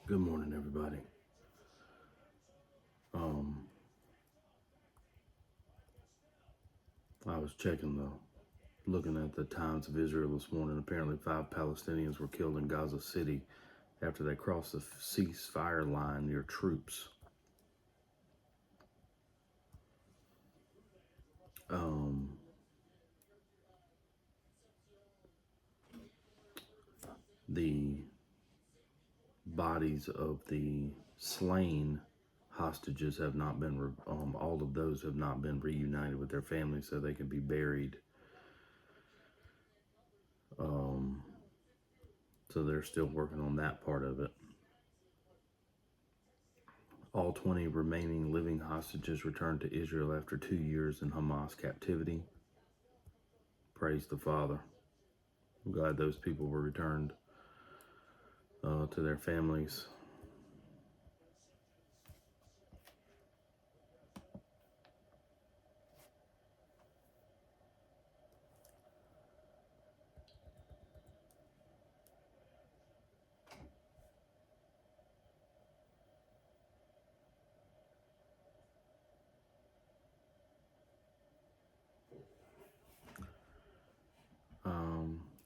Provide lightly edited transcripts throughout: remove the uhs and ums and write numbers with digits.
Good morning, everybody. I was looking at the Times of Israel this morning. Apparently, 5 Palestinians were killed in Gaza City after they crossed the ceasefire line near troops. Um, the bodies of the slain hostages have not been, all of those have not been reunited with their families so they can be buried. So they're still working on that part of it. All 20 remaining living hostages returned to Israel after 2 years in Hamas captivity. Praise the Father. I'm glad those people were returned to their families.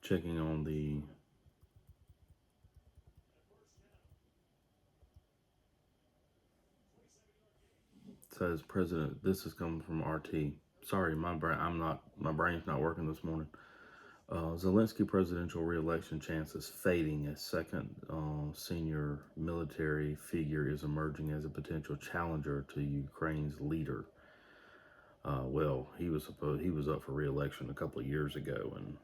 Checking on the says President. This is coming from RT. Sorry, my brain's not working this morning. Zelensky presidential re-election chances fading as second senior military figure is emerging as a potential challenger to Ukraine's leader. Well, he was up for re-election a couple of years ago, and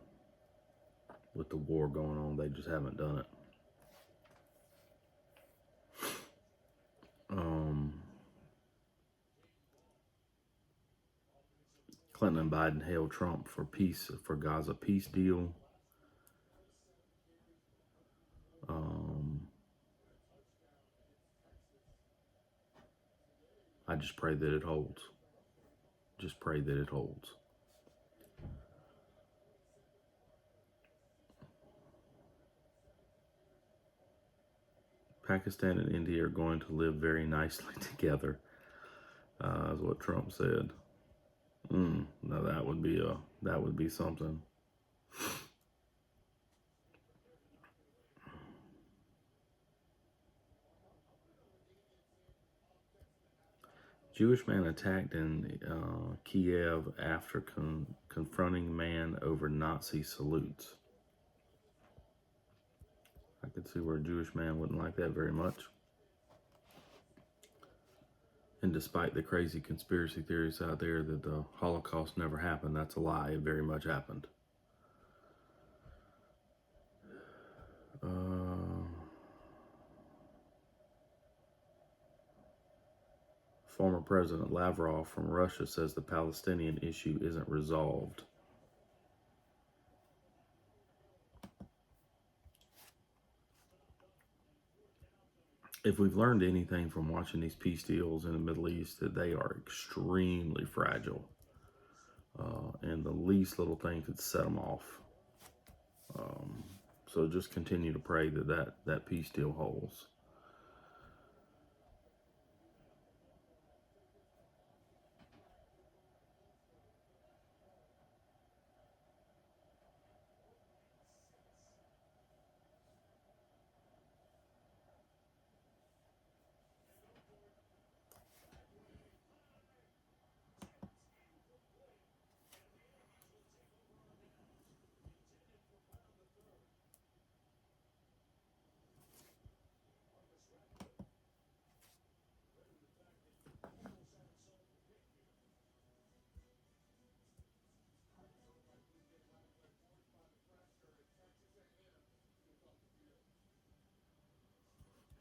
with the war going on, they just haven't done it. Clinton and Biden hailed Trump for Gaza peace deal. I just pray that it holds. Just pray that it holds. Pakistan and India are going to live very nicely together, is what Trump said. Now that would be something. Jewish man attacked in Kiev after confronting man over Nazi salutes. I could see where a Jewish man wouldn't like that very much. And despite the crazy conspiracy theories out there that the Holocaust never happened, that's a lie. It very much happened. Former President Lavrov from Russia says the Palestinian issue isn't resolved. If we've learned anything from watching these peace deals in the Middle East, that they are extremely fragile. And the least little thing could set them off. So just continue to pray that peace deal holds.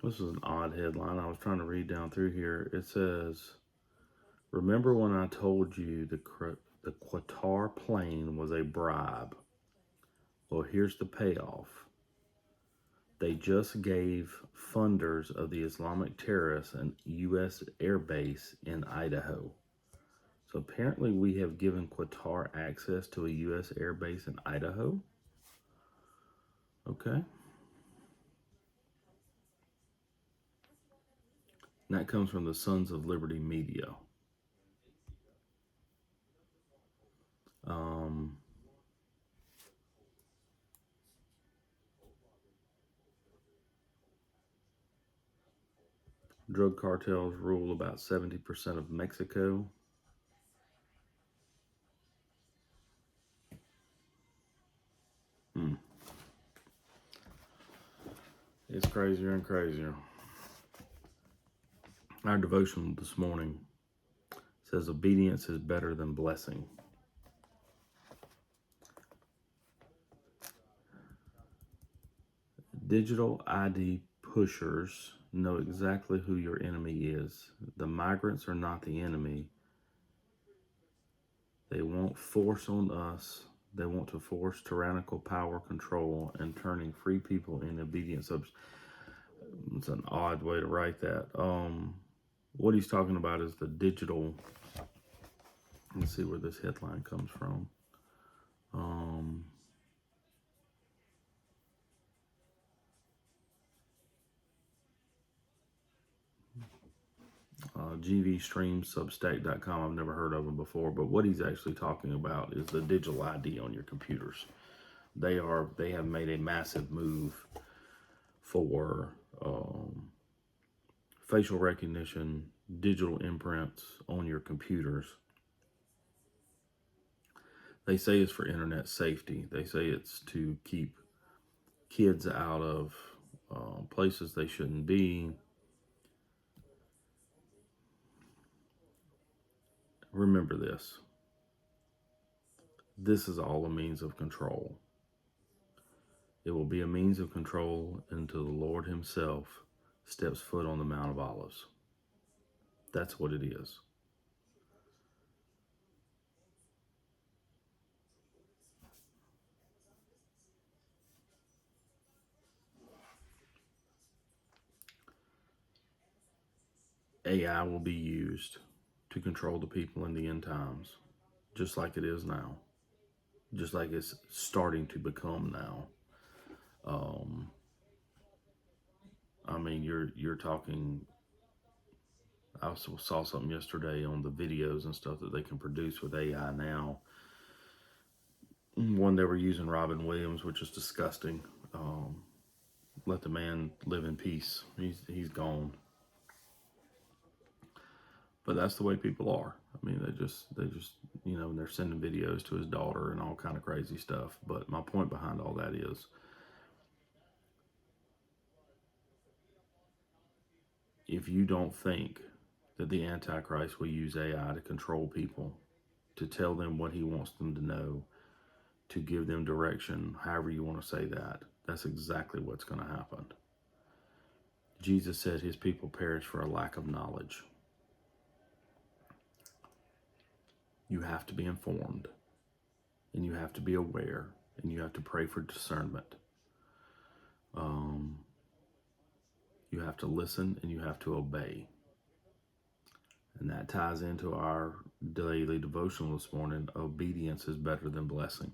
This is an odd headline. I was trying to read down through here. It says, remember when I told you the Qatar plane was a bribe? Well, here's the payoff. They just gave funders of the Islamic terrorists an U.S. airbase in Idaho. So apparently we have given Qatar access to a U.S. airbase in Idaho. Okay. And that comes from the Sons of Liberty Media. Um, Drug cartels rule about 70% of Mexico. It's crazier and crazier. Our devotion this morning says obedience is better than blessing. Digital ID pushers know exactly who your enemy is. The migrants are not the enemy. They won't force on us. They want to force tyrannical power control and turning free people in obedience. It's an odd way to write that. What he's talking about is the digital. Let's see where this headline comes from. GVStreamSubstack.com. I've never heard of them before, but what he's actually talking about is the digital ID on your computers. They have made a massive move for facial recognition, digital imprints on your computers. They say it's for internet safety. They say it's to keep kids out of places they shouldn't be. Remember this. This is all a means of control. It will be a means of control until the Lord himself steps foot on the Mount of Olives. That's what it is. AI will be used to control the people in the end times, just like it is now, just like it's starting to become now. I mean, you're talking. I also saw something yesterday on the videos and stuff that they can produce with AI now. One, they were using Robin Williams, which is disgusting. Let the man live in peace. He's gone. But that's the way people are. I mean, they just they're sending videos to his daughter and all kind of crazy stuff. But my point behind all that is, if you don't think that the Antichrist will use AI to control people, to tell them what he wants them to know, to give them direction, however you want to say that, that's exactly what's going to happen. Jesus said his people perish for a lack of knowledge. You have to be informed, and you have to be aware, and you have to pray for discernment. You have to listen, and you have to obey. And that ties into our daily devotional this morning. Obedience is better than blessing.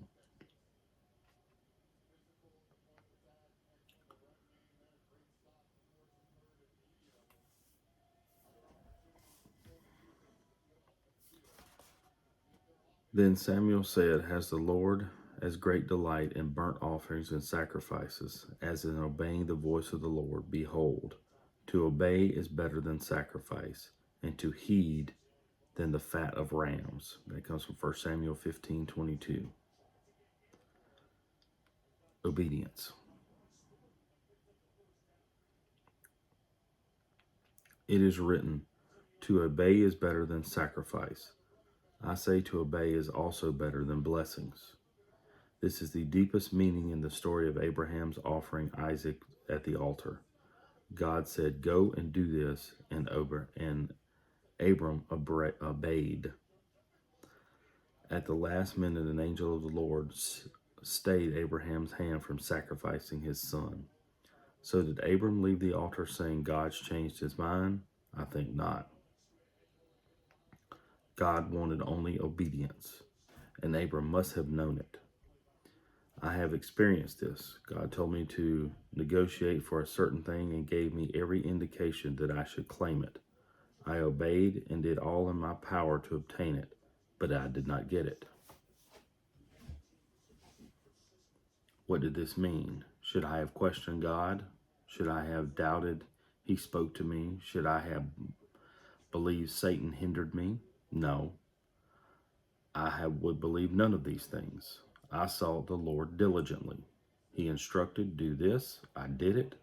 Then Samuel said, has the Lord as great delight in burnt offerings and sacrifices as in obeying the voice of the Lord? Behold, to obey is better than sacrifice, and to heed than the fat of rams. That comes from 1 Samuel 15:22. Obedience. It is written, to obey is better than sacrifice. I say to obey is also better than blessings. This is the deepest meaning in the story of Abraham's offering Isaac at the altar. God said, go and do this, and Abram obeyed. At the last minute, an angel of the Lord stayed Abraham's hand from sacrificing his son. So did Abram leave the altar saying God's changed his mind? I think not. God wanted only obedience, and Abram must have known it. I have experienced this. God told me to negotiate for a certain thing and gave me every indication that I should claim it. I obeyed and did all in my power to obtain it, but I did not get it. What did this mean? Should I have questioned God? Should I have doubted he spoke to me? Should I have believed Satan hindered me? No, would believe none of these things. I sought the Lord diligently. He instructed, do this. I did it.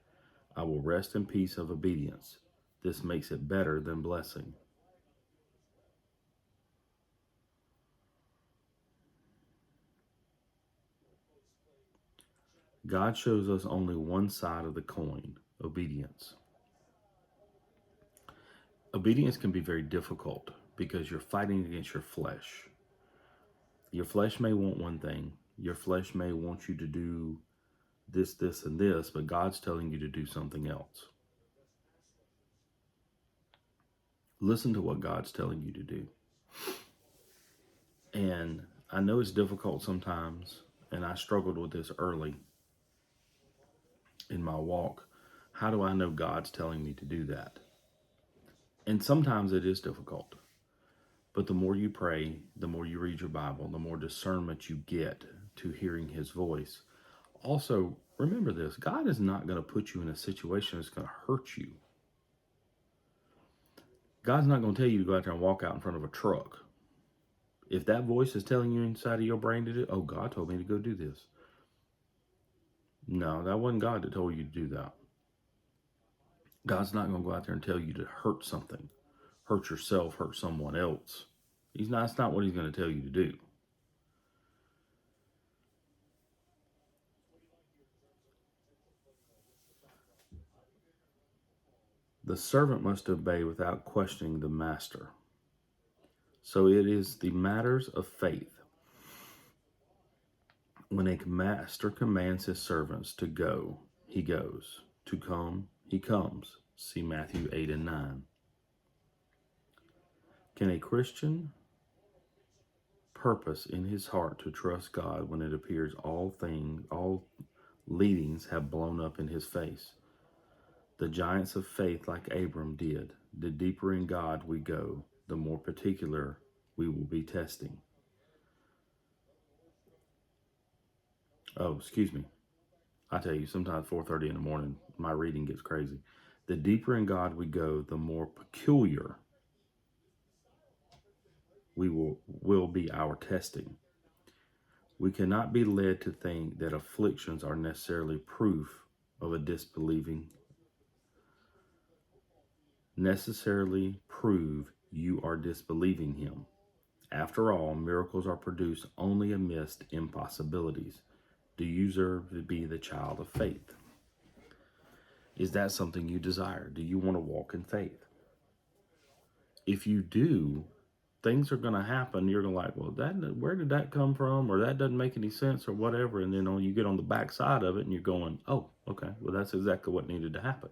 I will rest in peace of obedience. This makes it better than blessing. God shows us only one side of the coin, obedience. Obedience can be very difficult because you're fighting against your flesh. Your flesh may want one thing. Your flesh may want you to do this, this, and this, but God's telling you to do something else. Listen to what God's telling you to do. And I know it's difficult sometimes, and I struggled with this early in my walk. How do I know God's telling me to do that? And sometimes it is difficult. But the more you pray, the more you read your Bible, the more discernment you get to hearing his voice. Also, remember this, God is not going to put you in a situation that's going to hurt you. God's not going to tell you to go out there and walk out in front of a truck. If that voice is telling you inside of your brain to do, oh, God told me to go do this. No, that wasn't God that told you to do that. God's not going to go out there and tell you to hurt something, hurt yourself, hurt someone else. That's not what he's going to tell you to do. The servant must obey without questioning the master. So it is the matters of faith. When a master commands his servants to go, he goes. To come, he comes. See Matthew 8 and 9. Can a Christian purpose in his heart to trust God when it appears all leadings have blown up in his face? The giants of faith, like Abram did, the deeper in God we go, the more particular we will be testing. Oh, excuse me. I tell you, sometimes 4:30 in the morning, my reading gets crazy. The deeper in God we go, the more peculiar we will be our testing. We cannot be led to think that afflictions are necessarily proof of a disbelieving. Necessarily prove you are disbelieving him. After all, miracles are produced only amidst impossibilities. Do you deserve to be the child of faith? Is that something you desire? Do you want to walk in faith? If you do, things are going to happen. You're going to like, well, where did that come from? Or that doesn't make any sense or whatever. And then you get on the back side of it and you're going, oh, okay, well, that's exactly what needed to happen.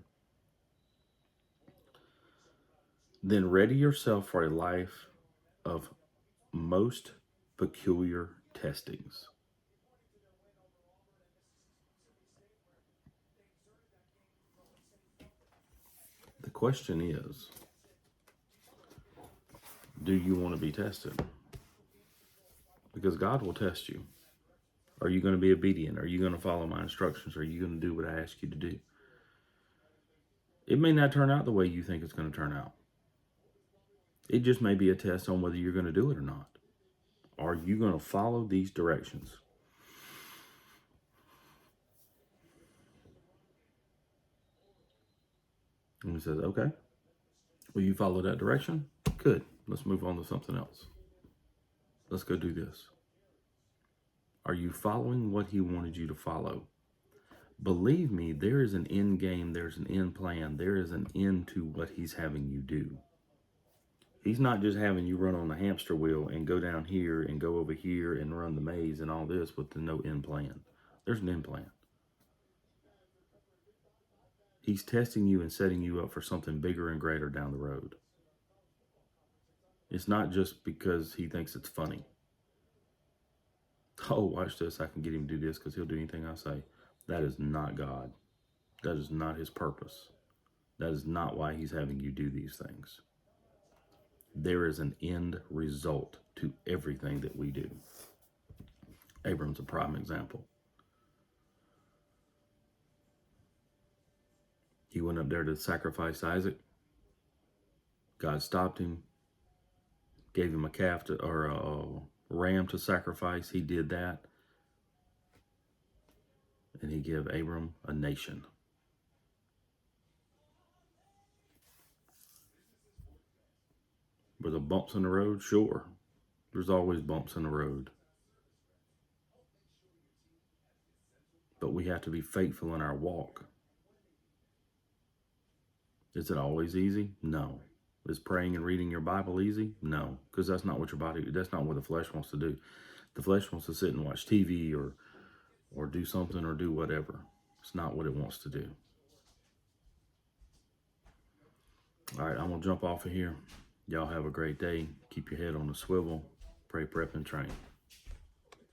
Then ready yourself for a life of most peculiar testings. The question is, do you want to be tested? Because God will test you. Are you going to be obedient? Are you going to follow my instructions? Are you going to do what I ask you to do? It may not turn out the way you think it's going to turn out. It just may be a test on whether you're going to do it or not. Are you going to follow these directions? And he says, okay, will you follow that direction? Good. Let's move on to something else. Let's go do this. Are you following what he wanted you to follow? Believe me, there is an end game. There's an end plan. There is an end to what he's having you do. He's not just having you run on the hamster wheel and go down here and go over here and run the maze and all this with no end plan. There's an end plan. He's testing you and setting you up for something bigger and greater down the road. It's not just because he thinks it's funny. Oh, watch this. I can get him to do this because he'll do anything I say. That is not God. That is not his purpose. That is not why he's having you do these things. There is an end result to everything that we do. Abram's a prime example. He went up there to sacrifice Isaac. God stopped him, gave him a calf or a ram to sacrifice. He did that. And he gave Abram a nation. Were there bumps in the road? Sure. There's always bumps in the road. But we have to be faithful in our walk. Is it always easy? No. Is praying and reading your Bible easy? No, because that's not what that's not what the flesh wants to do. The flesh wants to sit and watch TV or do something or do whatever. It's not what it wants to do. All right, I'm going to jump off of here. Y'all have a great day. Keep your head on the swivel. Pray, prep, and train.